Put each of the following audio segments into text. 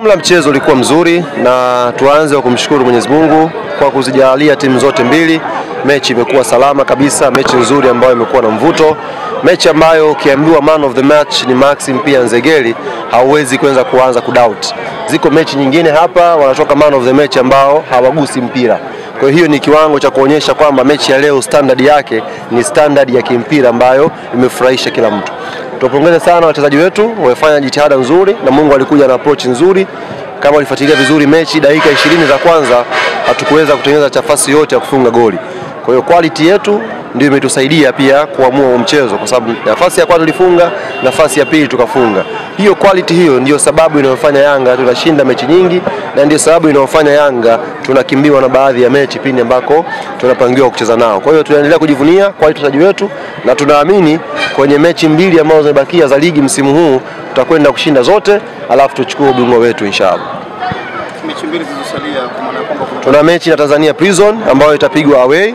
Jumla mchezo ulikuwa mzuri na tuanze kumshukuru Mwenyezi Mungu kwa kuzijalia timu zote mbili. Mechi imekuwa salama kabisa, mechi nzuri ambayo imekuwa na mvuto. Mechi ambayo ukiambiwa man of the match ni Maxim pia Nzengeli, hauwezi kuanza kudoubt. Ziko mechi nyingine hapa wanatoka man of the match ambao hawagusi mpira. Kwa hiyo ni kiwango cha kuonyesha kwamba mechi ya leo standard yake ni standard ya kimpira ambayo imefurahisha kila mtu. Tupongeze sana wachezaji wetu, wamefanya jitihada nzuri na Mungu alikuja na approach nzuri. Kama ulifuatilia vizuri mechi, dakika 20 za kwanza hatukuweza kutengeneza nafasi yote ya kufunga goli. Kwa hiyo quality yetu ndio imetusaidia pia kuamua mchezo, kwa sababu nafasi ya kwanza tulifunga, nafasi ya pili tukafunga. Hiyo quality hiyo ndio sababu inayofanya Yanga tunashinda mechi nyingi, na ndio sababu inayofanya Yanga tunakimbiwa na baadhi ya mechi pindi ambako tunapangiwa kucheza nao. Kwa hiyo tunaendelea kujivunia quality wachezaji wetu na tunaamini kwenye mechi mbili ambazo zimebakia za ligi msimu huu tutakwenda kushinda zote, alafu tuchukue ubingwa wetu inshallah. Mechi mbili zilizosalia kwa maana kwamba tuna mechi na Tanzania Prison ambayo itapigwa away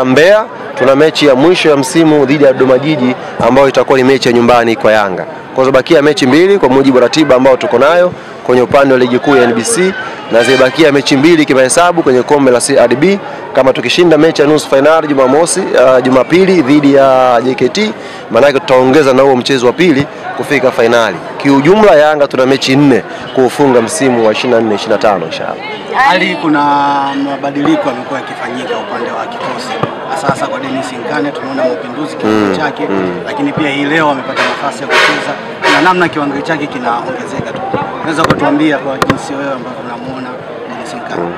Mbeya. Tuna mechi ya mwisho ya msimu dhidi ya Dodoma Jiji ambayo itakuwa ni mechi ya nyumbani kwa Yanga. Kwa sababu mechi mbili kwa mujibu wa ratiba ambao tuko nayo kwenye upande wa ligi kuu ya NBC, na zibakia mechi mbili kimahesabu kwenye kombe la CRDB. Kama tukishinda mechi ya nusu finali Jumapili dhidi ya JKT, maana yake tutaongeza na huo mchezo wa pili kufika finali. Kiujumla Yanga tuna mechi 4 kufunga msimu wa 24-25 inshallah. Hali kuna mabadiliko yamekuwa yakifanyika upande wa kikosi. Sasa kwa Dennis Nkane tunaona mapinduzi kiwango chake, lakini pia hii leo amepata nafasi ya kucheza na namna kiwango chake kinaongezeka tu. Unaweza kutuambia kwa jinsi wewe ambavyo unamuona Dennis Nkane?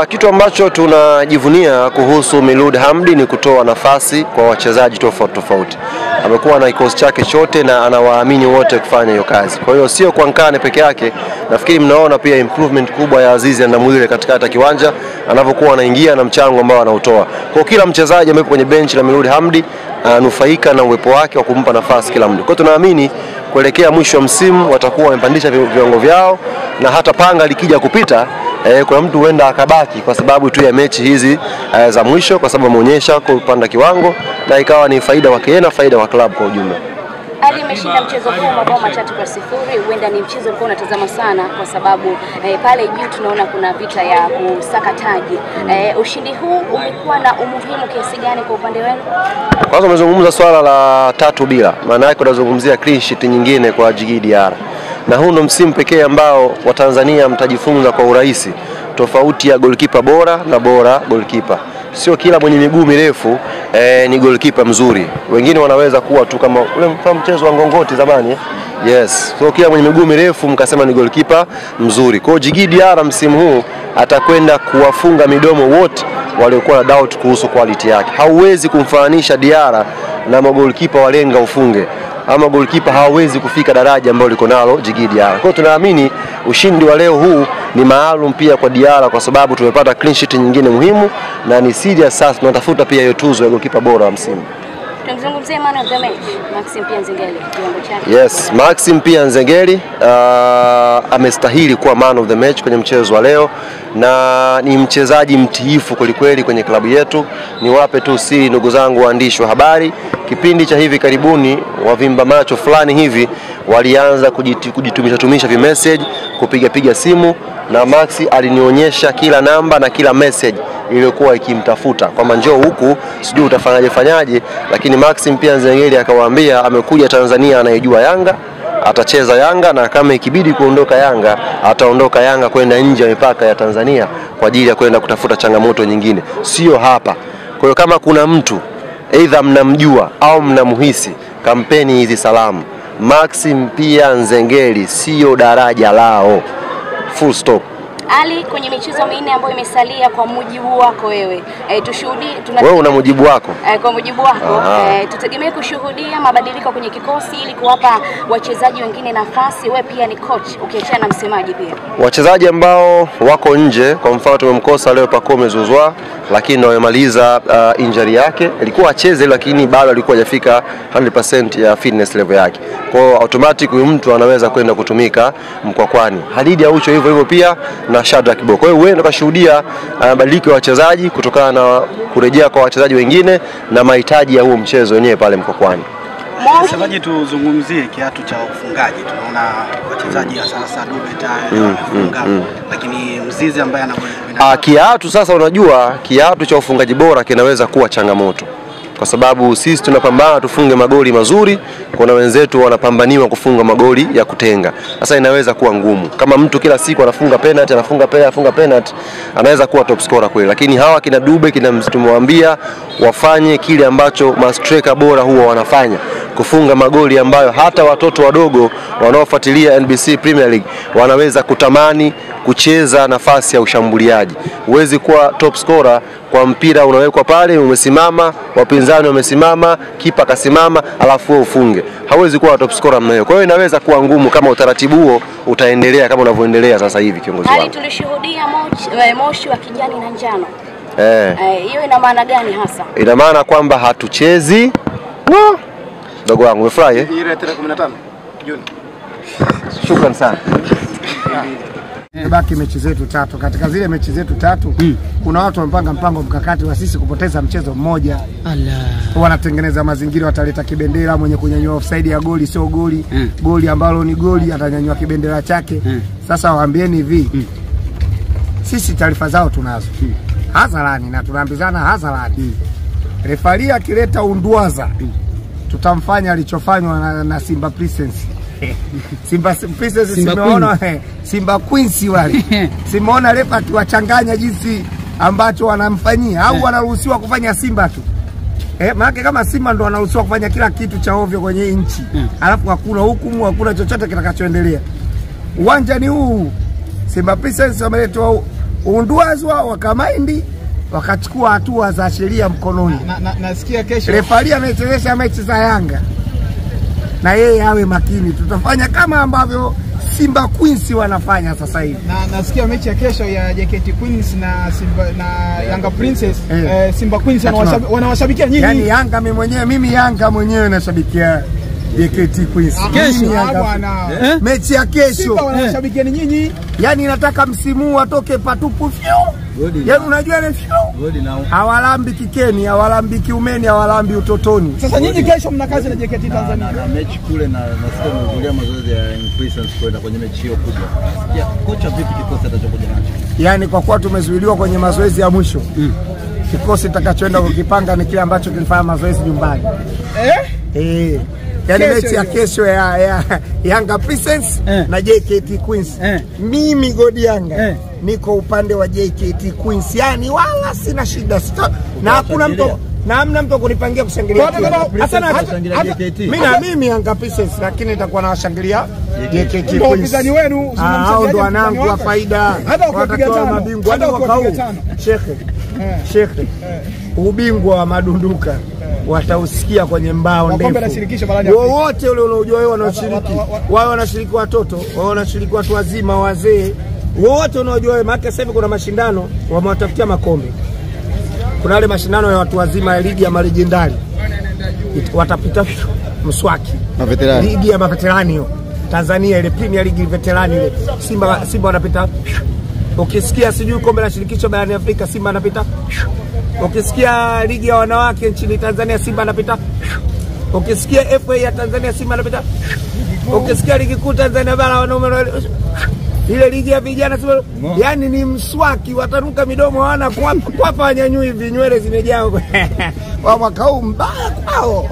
Kitu ambacho tunajivunia kuhusu Miloud Hamdi ni kutoa nafasi kwa wachezaji tofauti. Amekuwa na kikosi chake chote na anawaamini wote kufanya hiyo kazi. Kwa hiyo sio kwa Nkane peke yake, nafikiri mnaona pia improvement kubwa ya Azizi Ndamwile katika kiwanja anapokuwa anaingia na mchango ambao anautoa. Kwa kila mchezaji ambaye kwenye benchi la Miloud Hamdi anufaika na uwepo wake wa kumpa nafasi kila mtu. Kwa hiyo tunaamini kuelekea mwisho wa msimu watakuwa wamepandisha viwango vyao, na hata panga likija kupita kuna mtu huenda akabaki kwa sababu tu ya mechi hizi za mwisho, kwa sababu ameonyesha kupanda kiwango na ikawa ni faida wake na faida wa klabu kwa ujumla. Ali ameshinda mchezo huu mabao 3-0. Huenda ni mchezo ulikuwa unatazama sana kwa sababu pale juu tunaona kuna vita ya kusaka taji. Ushindi huu umekuwa na umuhimu kiasi gani kwa upande wenu? Kwanza umezungumza swala la 3-0. Maana yake unazungumzia clean sheet nyingine kwa Djigui Diarra. Na huu ndo msimu pekee ambao Watanzania mtajifunza kwa urahisi tofauti ya goalkeeper bora na bora goalkeeper. Sio kila mwenye miguu mirefu ni goalkeeper mzuri. Wengine wanaweza kuwa tu kama ule mchezo wa ngongoti zamani. Yes. So kila mwenye miguu mirefu mkasema ni goalkeeper mzuri. Kwa hiyo Djigui Diarra msimu huu atakwenda kuwafunga midomo wote waliokuwa na doubt kuhusu quality yake. Hauwezi kumfananisha Diarra na goalkeeper walenga ufunge, ama goalkeeper hawezi kufika daraja ambalo liko nalo Djigui Diarra. Kwa hiyo tunaamini ushindi wa leo huu ni maalum pia kwa Diarra, kwa sababu tumepata clean sheet nyingine muhimu na ni serious. Sasa tunatafuta pia hiyo tuzo ya goalkeeper bora wa msimu. Tunazungumzia man of the match Maxim pia Nzengeli, kiwango chake. Yes, Maxim pia Nzengeli amestahili kuwa man of the match kwenye mchezo wa leo, na ni mchezaji mtiifu kweli kwenye klabu yetu. Niwape tu siri ndugu zangu waandishi wa habari, kipindi cha hivi karibuni wavimba macho fulani hivi walianza kujitumisha message, kupiga simu, na Maxi alinionyesha kila namba na kila message iliyokuwa ikimtafuta kwamba njoo huku sijui utafanyaje, lakini Maxim pia Nzengeli akawaambia amekuja Tanzania, anayejua Yanga, atacheza Yanga, na kama ikibidi kuondoka Yanga ataondoka Yanga kwenda nje ya mipaka ya Tanzania kwa ajili ya kwenda kutafuta changamoto nyingine, sio hapa. Kwa hiyo kama kuna mtu aidha mnamjua au mnamhisi, kampeni hizi salamu. Maxim pia Nzengeli sio daraja lao. Full stop. Ali, kwenye michezo 4 ambayo imesalia kwa mujibu wako wewe, tushuhudie wewe una mujibu wako? Kwa mujibu wako tutegemee kushuhudia mabadiliko kwenye kikosi ili kuwapa wachezaji wengine nafasi. Wewe pia ni coach, ukiachana na msemaji pia. Wachezaji ambao wako nje, kwa mfano tumemkosa leo Pacome Zouzoua, lakini wamemaliza injury yake. Alikuwa acheze lakini bado alikuwa hajafika 100% ya fitness level yake. Kwa hiyo automatic huyu mtu anaweza kwenda kutumika Mkwakwani. Halidi Aucho hivyo pia na Shadrack Kibo. Kwa hiyo wewe ndio kashuhudia mabadiliko ya wachezaji kutokana na kurejea kwa wachezaji wengine na mahitaji ya huo mchezo wenyewe pale Mkwakwani. Semaje, tuzungumzie kiatu cha ufungaji. Tunaona wachezaji wa sasa Dube tayari wamefunga, lakini Mzize ambaye ana goli 10. Kiatu sasa, unajua kiatu cha ufungaji bora kinaweza kuwa changamoto, kwa sababu sisi tunapambana tufunge magoli mazuri, kuna wenzetu wanapambaniwa kufunga magoli ya kutenga. Sasa inaweza kuwa ngumu. Kama mtu kila siku anafunga penalty, anaweza kuwa top scorer kweli, lakini hawa kina Dube tumewambia wafanye kile ambacho mastreka bora huwa wanafanya, kufunga magoli ambayo hata watoto wadogo wanaofuatilia NBC Premier League wanaweza kutamani kucheza nafasi ya ushambuliaji. Huwezi kuwa top scorer kwa mpira unawekwa pale, umesimama, wapinzani wamesimama, kipa kasimama, alafu wewe ufunge. Hauwezi kuwa top scorer mnayo. Kwa hiyo inaweza kuwa ngumu kama utaratibu huo utaendelea kama unavyoendelea sasa hivi, kiongozi wangu. Hali tulishuhudia moshi wa kijani na njano. Hiyo ina maana gani hasa? Ina maana kwamba hatuchezi. Dogo wangu umefurahi Ile tarehe 15 Juni. Shukrani sana. Baki mechi zetu 3. Katika zile mechi zetu 3 kuna watu wamepanga mpango mkakati wa sisi kupoteza mchezo mmoja. Wanatengeneza mazingira, wataleta kibendera, mwenye kunyanyua offside ya goli sio goli, goli ambalo ni goli atanyanyua kibendera chake. Sasa waambieni hivi, sisi taarifa zao tunazo hadharani na tunaambizana hadharani. Refari akileta undwaza tutamfanya alichofanywa na Simba Princess. Simba Princess simeona Simba Queens wale. Simeona refa akiwachanganya jinsi ambacho wanamfanyia, au wanaruhusiwa kufanya Simba tu. Maana kama Simba ndo wanaruhusiwa kufanya kila kitu cha ovyo kwenye nchi. Alafu hakuna hukumu, hakuna chochote kitakachoendelea. Uwanja ni huu. Simba Princess wameletwa undwazwa wakamaindi, wakachukua hatua za sheria mkononi. Nasikia kesho refari amechezesha mechi za Yanga, na yeye awe makini. Tutafanya kama ambavyo Simba Queens wanafanya sasa hivi. Na nasikia mechi ya kesho ya JKT Queens na Simba na Yanga Princess, Simba Queens wanawashabikia nyinyi. Yaani Yanga mimi Yanga mwenyewe nashabikia JKT Queens. Mechi ya kesho Simba wanawashabikia nyinyi. Yaani nataka msimu watoke patupu yaani unajua ile hawalambi kikeni, hawalambi kiumeni, hawalambi utotoni. Sasa nyinyi kesho mna kazi na JKT Tanzania. Na mechi kule na nasikia mnazulia mazoezi ya Princess kwenda kwenye mechi hiyo kubwa. Ya kocha vipi kikosi atachokuja nacho? Yaani kwa kuwa tumezuiliwa kwenye mazoezi ya mwisho, kikosi kitakachoenda kukipanga ni kile ambacho kilifanya mazoezi nyumbani. Yaani mechi ya kesho ya Yanga Princess na JKT Queens. Mimi Godi Yanga niko upande wa JKT Queens. Yaani wala sina shida. Na hakuna mtu hamna mtu kunipangia kushangilia. Mimi Yanga Princess, lakini nitakuwa nawashangilia JKT Queens. Mpinzani wenu hao ndo wanangu wa faida. Watatoa mabingwa hadi mwaka huu. Shekhe. Ubingwa wa madunduka watausikia kwenye mbao ndefu. Wote ule unaojua wewe wanashiriki. Wao wanashiriki watoto, wao wanashiriki watu wazima, wazee. Wote unaojua wewe, maana sasa hivi kuna mashindano wamewatafutia makombe. Kuna wale mashindano ya watu wazima ya ligi ya marejendari. Watapita mswaki. Maveterani. Ligi ya maveterani hiyo. Tanzania ile Premier League veterani ile. Simba wanapita. Ukisikia sijui kombe la shirikisho barani Afrika, Simba anapita. Ukisikia ligi ya wanawake nchini Tanzania, Simba anapita. Ukisikia FA ya Tanzania, Simba anapita. Ukisikia ligi kuu Tanzania bara wanaume, ile ligi ya vijana, Simba. Yaani ni mswaki, watanuka midomo, hawana kwapa wanyanyui, vinywele zimejaa. Kwa mwaka huu mbaya kwao.